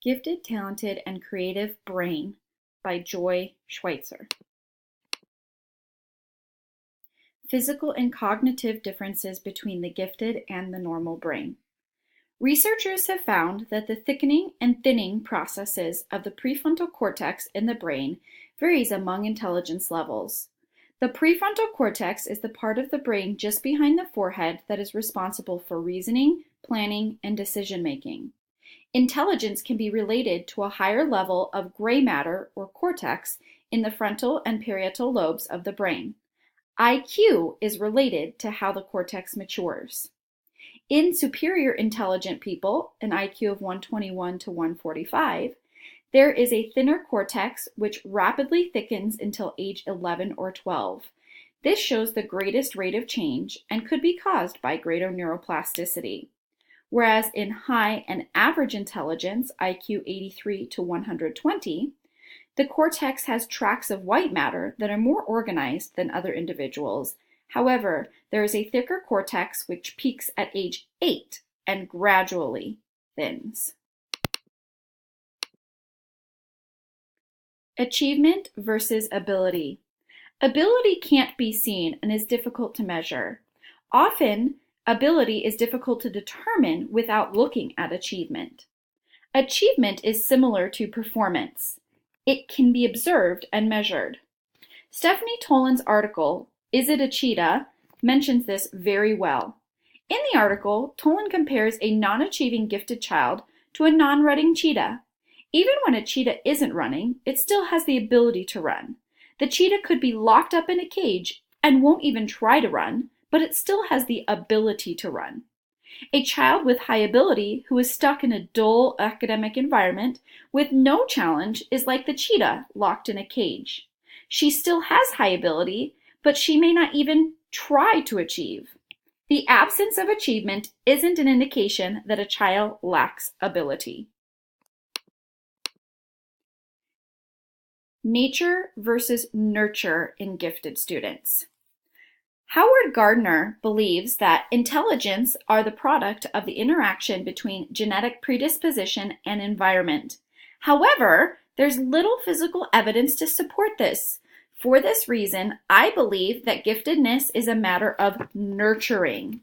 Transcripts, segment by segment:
Gifted, Talented, and Creative Brain by Joy Schweitzer. Physical and cognitive differences between the gifted and the normal brain. Researchers have found that the thickening and thinning processes of the prefrontal cortex in the brain varies among intelligence levels. The prefrontal cortex is the part of the brain just behind the forehead that is responsible for reasoning, planning, and decision-making. Intelligence can be related to a higher level of gray matter or cortex in the frontal and parietal lobes of the brain. IQ is related to how the cortex matures. In superior intelligent people, an IQ of 121 to 145, there is a thinner cortex which rapidly thickens until age 11 or 12. This shows the greatest rate of change and could be caused by greater neuroplasticity. Whereas in high and average intelligence, IQ 83 to 120, the cortex has tracts of white matter that are more organized than other individuals. However, there is a thicker cortex which peaks at age 8 and gradually thins. Achievement versus ability. Ability can't be seen and is difficult to measure. Often, ability is difficult to determine without looking at achievement. Achievement is similar to performance. It can be observed and measured. Stephanie Toland's article, Is It a Cheetah?, mentions this very well. In the article, Toland compares a non-achieving gifted child to a non-running cheetah. Even when a cheetah isn't running, it still has the ability to run. The cheetah could be locked up in a cage and won't even try to run, but it still has the ability to run. A child with high ability who is stuck in a dull academic environment with no challenge is like the cheetah locked in a cage. She still has high ability, but she may not even try to achieve. The absence of achievement isn't an indication that a child lacks ability. Nature versus nurture in gifted students. Howard Gardner believes that intelligence are the product of the interaction between genetic predisposition and environment. However, there's little physical evidence to support this. For this reason, I believe that giftedness is a matter of nurturing.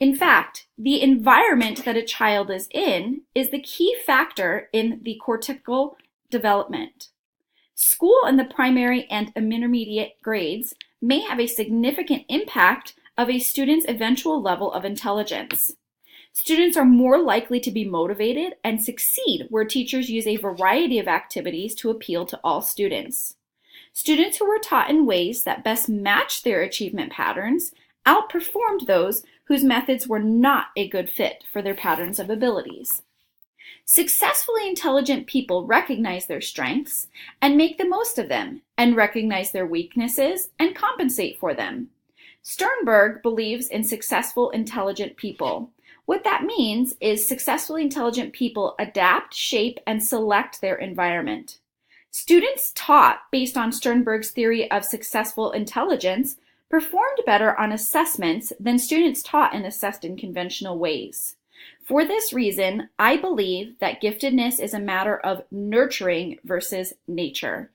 In fact, the environment that a child is in is the key factor in the cortical development. School in the primary and intermediate grades may have a significant impact of a student's eventual level of intelligence. Students are more likely to be motivated and succeed where teachers use a variety of activities to appeal to all students. Students who were taught in ways that best matched their achievement patterns outperformed those whose methods were not a good fit for their patterns of abilities. Successfully intelligent people recognize their strengths and make the most of them, and recognize their weaknesses and compensate for them. Sternberg believes in successful intelligent people. What that means is successfully intelligent people adapt, shape, and select their environment. Students taught based on Sternberg's theory of successful intelligence performed better on assessments than students taught and assessed in conventional ways. For this reason, I believe that giftedness is a matter of nurturing versus nature.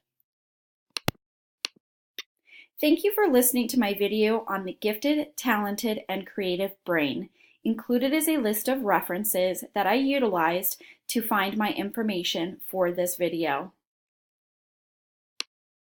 Thank you for listening to my video on the gifted, talented, and creative brain. Included is a list of references that I utilized to find my information for this video.